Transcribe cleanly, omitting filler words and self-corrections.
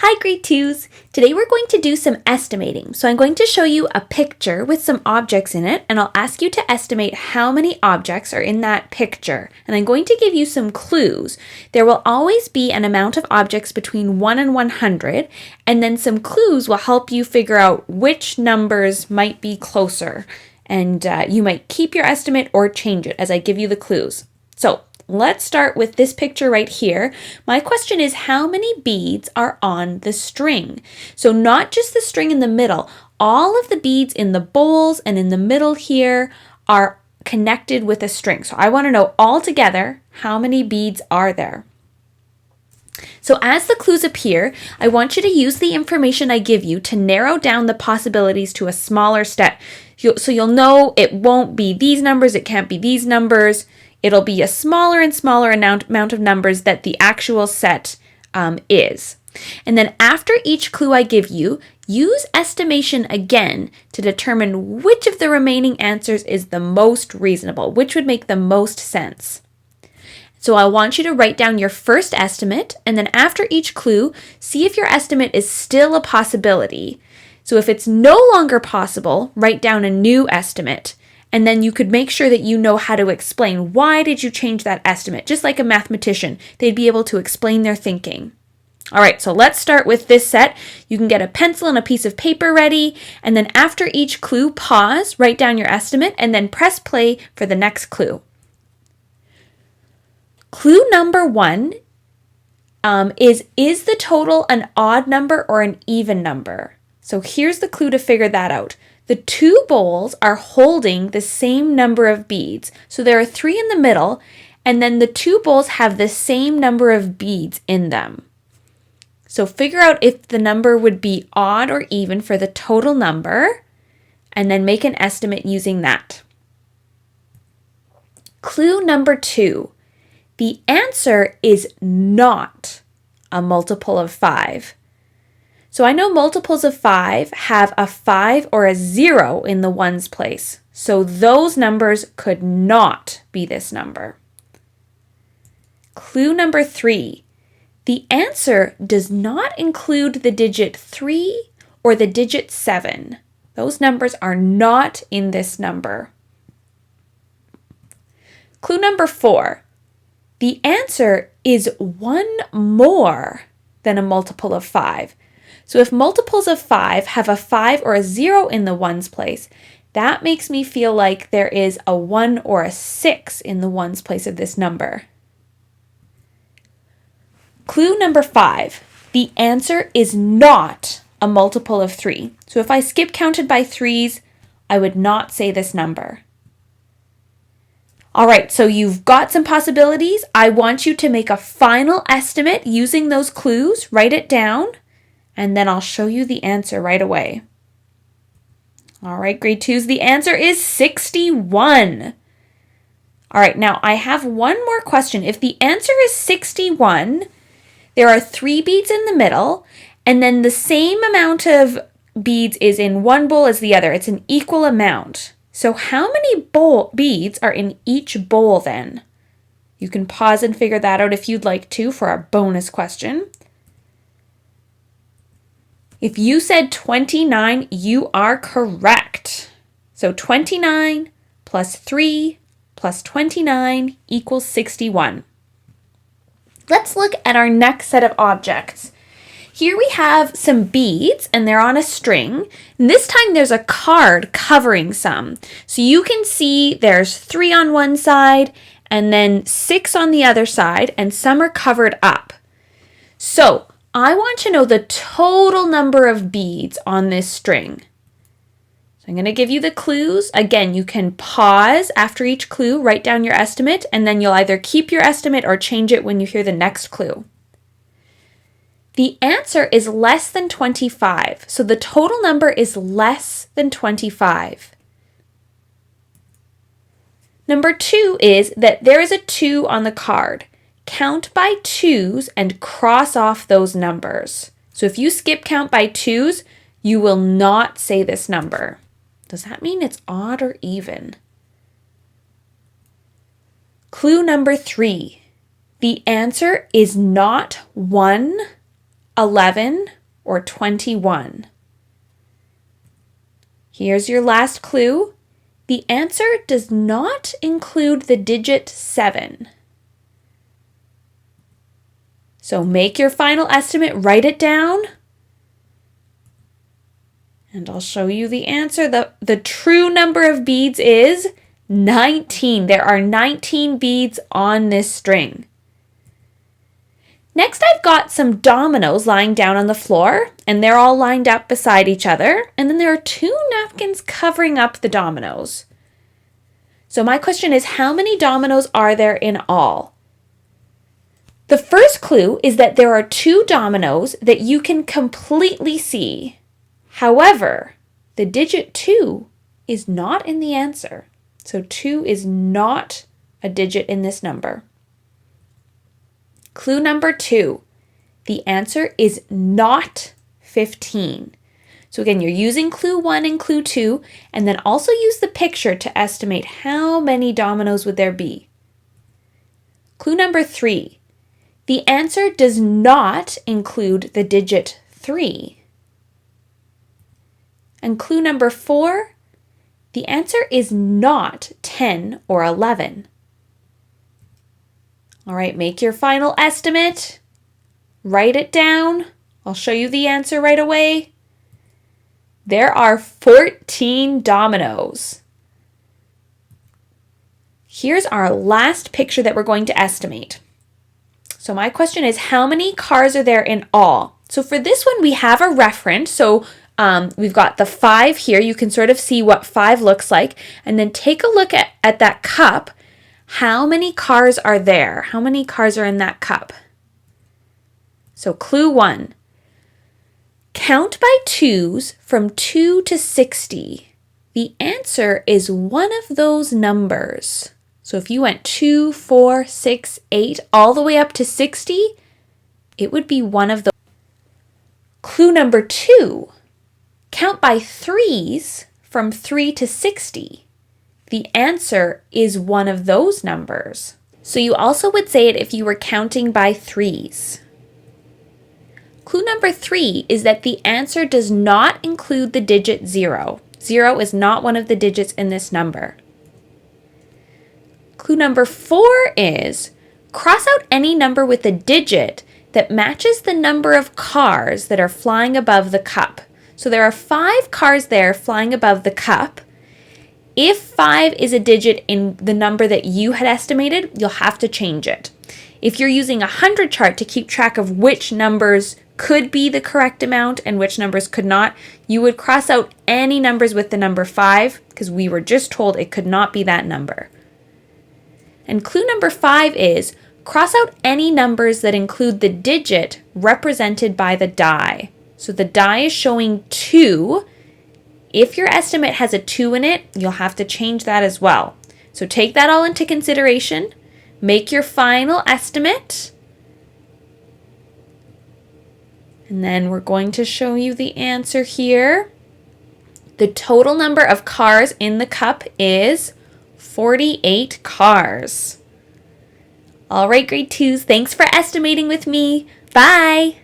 Hi grade 2s! Today we're going to do some estimating. So I'm going to show you a picture with some objects in it and I'll ask you to estimate how many objects are in that picture. And I'm going to give you some clues. There will always be an amount of objects between 1 and 100 and then some clues will help you figure out which numbers might be closer. And you might keep your estimate or change it as I give you the clues. So let's start with this picture right here. My question is, how many beads are on the string? So not just the string in the middle, all of the beads in the bowls and in the middle here are connected with a string. So I want to know all together, how many beads are there? So as the clues appear, I want you to use the information I give you to narrow down the possibilities to a smaller step. So you'll know it won't be these numbers, it can't be these numbers. It'll be a smaller and smaller amount of numbers that the actual set is. And then after each clue I give you, use estimation again to determine which of the remaining answers is the most reasonable, which would make the most sense. So I want you to write down your first estimate, and then after each clue, see if your estimate is still a possibility. So if it's no longer possible, write down a new estimate. And then you could make sure that you know how to explain why did you change that estimate. Just like a mathematician, they'd be able to explain their thinking. All right, so let's start with this set. You can get a pencil and a piece of paper ready, and then after each clue, pause, write down your estimate, and then press play for the next clue. Clue number 1 is the total an odd number or an even number? So here's the clue to figure that out. The two bowls are holding the same number of beads. So there are 3 in the middle, and then the two bowls have the same number of beads in them. So figure out if the number would be odd or even for the total number, and then make an estimate using that. Clue number 2. The answer is not a multiple of 5. So I know multiples of 5 have a 5 or a 0 in the ones place. So those numbers could not be this number. Clue number 3. The answer does not include the digit 3 or the digit 7. Those numbers are not in this number. Clue number 4. The answer is 1 more than a multiple of 5. So if multiples of 5 have a 5 or a 0 in the ones place, that makes me feel like there is a 1 or a 6 in the ones place of this number. Clue number 5. The answer is not a multiple of 3. So if I skip counted by 3s, I would not say this number. All right, so you've got some possibilities. I want you to make a final estimate using those clues. Write it down. And then I'll show you the answer right away. All right, grade 2s, the answer is 61. All right, now I have one more question. If the answer is 61, there are 3 beads in the middle, and then the same amount of beads is in one bowl as the other. It's an equal amount. So how many beads are in each bowl then? You can pause and figure that out if you'd like to for our bonus question. If you said 29, you are correct. So 29 plus 3 plus 29 equals 61. Let's look at our next set of objects. Here we have some beads and they're on a string. And this time there's a card covering some. So you can see there's 3 on one side and then 6 on the other side, and some are covered up. So I want to know the total number of beads on this string. So I'm going to give you the clues. Again, you can pause after each clue, write down your estimate, and then you'll either keep your estimate or change it when you hear the next clue. The answer is less than 25. So the total number is less than 25. Number 2 is that there is a 2 on the card. Count by 2s and cross off those numbers. So if you skip count by 2s, you will not say this number. Does that mean it's odd or even? Clue number 3. The answer is not 1 11, or 21? Here's your last clue. The answer does not include the digit 7. So make your final estimate, write it down, and I'll show you the answer. The true number of beads is 19. There are 19 beads on this string. Next, I've got some dominoes lying down on the floor, and they're all lined up beside each other. And then there are 2 napkins covering up the dominoes. So my question is, how many dominoes are there in all? The first clue is that there are 2 dominoes that you can completely see. However, the digit 2 is not in the answer. So 2 is not a digit in this number. Clue number 2, the answer is not 15. So again, you're using clue 1 and clue 2, and then also use the picture to estimate how many dominoes would there be. Clue number 3, the answer does not include the digit 3. And clue number 4, the answer is not 10 or 11. All right, make your final estimate. Write it down. I'll show you the answer right away. There are 14 dominoes. Here's our last picture that we're going to estimate. So my question is, how many cars are there in all? So for this one, we have a reference. So we've got the 5 here. You can sort of see what 5 looks like. And then take a look at that cup. How many cars are there? How many cars are in that cup? So clue 1. Count by 2s from 2 to 60. The answer is one of those numbers. So if you went 2, 4, 6, 8, all the way up to 60, it would be one of those. Clue number 2. Count by 3s from 3 to 60. The answer is one of those numbers. So you also would say it if you were counting by 3s. Clue number 3 is that the answer does not include the digit 0. 0 is not one of the digits in this number. Clue number 4 is cross out any number with a digit that matches the number of cars that are flying above the cup. So there are 5 cars there flying above the cup. If 5 is a digit in the number that you had estimated, you'll have to change it. If you're using a 100 chart to keep track of which numbers could be the correct amount and which numbers could not, you would cross out any numbers with the number 5 because we were just told it could not be that number. And clue number 5 is cross out any numbers that include the digit represented by the die. So the die is showing 2. If your estimate has a 2 in it, you'll have to change that as well. So take that all into consideration. Make your final estimate. And then we're going to show you the answer here. The total number of cars in the cup is 48 cars. All right, grade 2s, thanks for estimating with me. Bye!